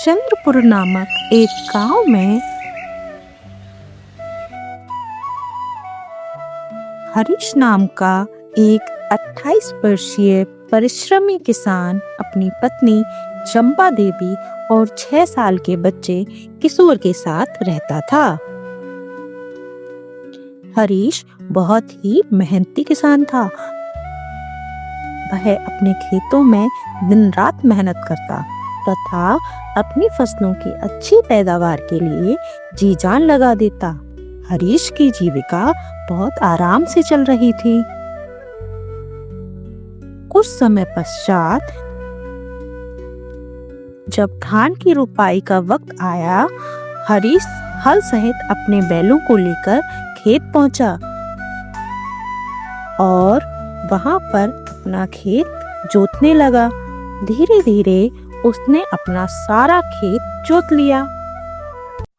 चंद्रपुर नामक एक गांव में हरीश नाम का एक 28 वर्षीय परिश्रमी किसान अपनी पत्नी चंपा देवी और 6 साल के बच्चे किशोर के साथ रहता था। हरीश बहुत ही मेहनती किसान था। वह अपने खेतों में दिन रात मेहनत करता तथा अपनी फसलों की अच्छी पैदावार के लिए जी जान लगा देता। हरीश की जीविका बहुत आराम से चल रही थी। कुछ समय पश्चात जब धान की रुपाई का वक्त आया, हरीश हल सहित अपने बैलों को लेकर खेत पहुंचा और वहां पर अपना खेत जोतने लगा। धीरे धीरे उसने अपना सारा खेत जोत लिया।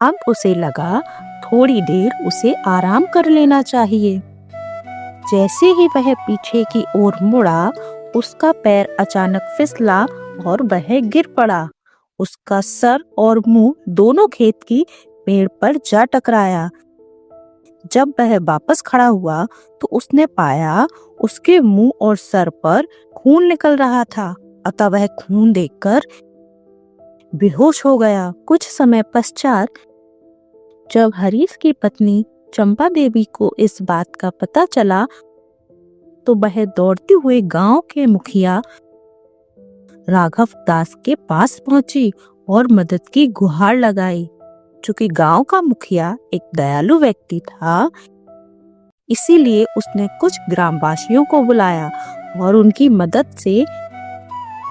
अब उसे लगा थोड़ी देर उसे आराम कर लेना चाहिए। जैसे ही वह पीछे की ओर मुड़ा, उसका पैर अचानक फिसला और वह गिर पड़ा। उसका सर और मुंह दोनों खेत की पेड़ पर जा टकराया। जब वह वापस खड़ा हुआ तो उसने पाया उसके मुंह और सर पर खून निकल रहा था। अतः वह खून देखकर बेहोश हो गया। कुछ समय पश्चात जब हरीश की पत्नी चंपा देवी को इस बात का पता चला तो वह दौड़ते हुए गांव के मुखिया राघव दास के पास पहुंची और मदद की गुहार लगाई। चूंकि गांव का मुखिया एक दयालु व्यक्ति था, इसीलिए उसने कुछ ग्रामवासियों को बुलाया और उनकी मदद से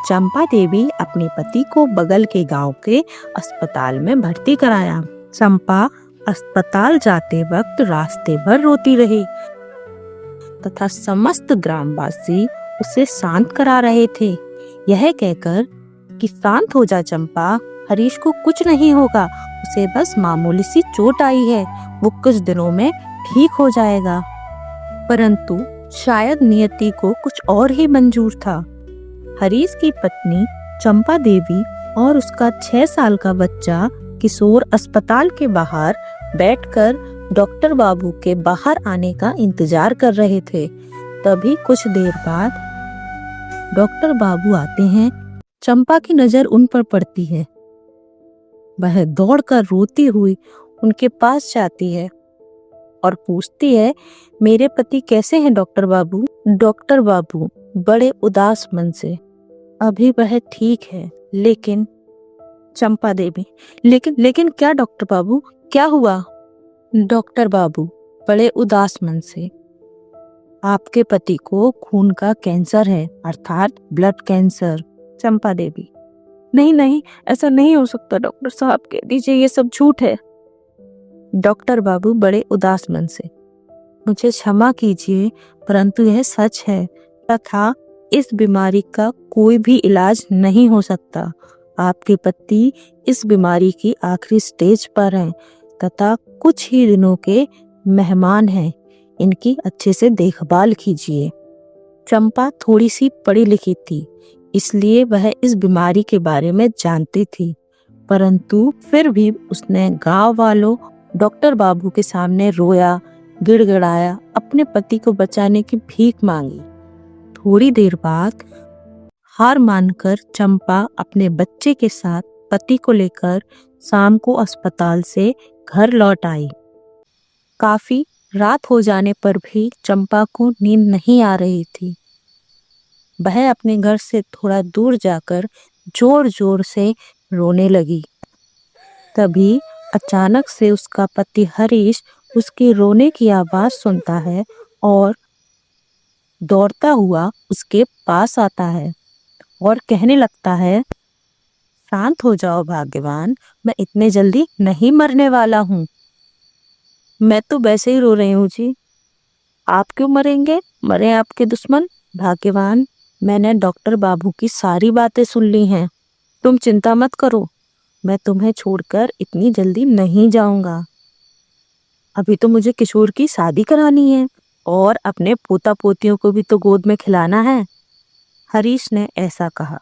चंपा देवी अपने पति को बगल के गांव के अस्पताल में भर्ती कराया। चंपा अस्पताल जाते वक्त रास्ते भर रोती रही तथा समस्त ग्रामवासी उसे शांत करा रहे थे, यह कहकर कि शांत हो जा चंपा, हरीश को कुछ नहीं होगा, उसे बस मामूली सी चोट आई है, वो कुछ दिनों में ठीक हो जाएगा। परंतु शायद नियति को कुछ और ही मंजूर था। हरीश की पत्नी चंपा देवी और उसका 6 साल का बच्चा किशोर अस्पताल के बाहर बैठकर डॉक्टर बाबू के बाहर आने का इंतजार कर रहे थे। तभी कुछ देर बाद डॉक्टर बाबू आते हैं। चंपा की नजर उन पर पड़ती है। वह दौड़कर रोती हुई उनके पास जाती है और पूछती है, मेरे पति कैसे हैं डॉक्टर बाबू? डॉक्टर बाबू बड़े उदास मन से, अभी वह ठीक है, लेकिन चंपा देवी, लेकिन क्या डॉक्टर बाबू, क्या हुआ? डॉक्टर बाबू बड़े उदास मन से, आपके पति को खून का कैंसर है, अर्थात ब्लड कैंसर। चंपा देवी, नहीं, ऐसा नहीं हो सकता डॉक्टर साहब, कह दीजिए ये सब झूठ है। डॉक्टर बाबू बड़े उदास मन से, मुझे क्षमा कीजिए, परंतु यह सच है तथा इस बीमारी का कोई भी इलाज नहीं हो सकता। आपके पति इस बीमारी की आखिरी स्टेज पर हैं तथा कुछ ही दिनों के मेहमान हैं, इनकी अच्छे से देखभाल कीजिए। चंपा थोड़ी सी पढ़ी लिखी थी, इसलिए वह इस बीमारी के बारे में जानती थी, परंतु फिर भी उसने गांव वालों डॉक्टर बाबू के सामने रोया, गिड़गिड़ाया, अपने पति को बचाने की भीख मांगी। थोड़ी देर बाद हार मानकर चंपा अपने बच्चे के साथ पति को लेकर शाम को अस्पताल से घर लौट आई। काफी रात हो जाने पर भी चंपा को नींद नहीं आ रही थी। वह अपने घर से थोड़ा दूर जाकर जोर जोर से रोने लगी। तभी अचानक से उसका पति हरीश उसके रोने की आवाज सुनता है और दौड़ता हुआ उसके पास आता है और कहने लगता है, शांत हो जाओ भाग्यवान, मैं इतने जल्दी नहीं मरने वाला हूँ। मैं तो वैसे ही रो रही हूँ जी। आप क्यों मरेंगे? मरे आपके दुश्मन। भाग्यवान, मैंने डॉक्टर बाबू की सारी बातें सुन ली हैं। तुम चिंता मत करो, मैं तुम्हें छोड़कर इतनी जल्दी नहीं जाऊंगा। अभी तो मुझे किशोर की शादी करानी है और अपने पोता पोतियों को भी तो गोद में खिलाना है। हरीश ने ऐसा कहा।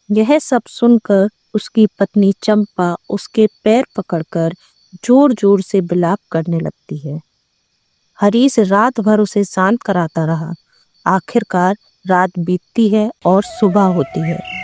यह सब सुनकर उसकी पत्नी चंपा उसके पैर पकड़कर जोर जोर से विलाप करने लगती है। हरीश रात भर उसे शांत कराता रहा। आखिरकार रात बीतती है और सुबह होती है।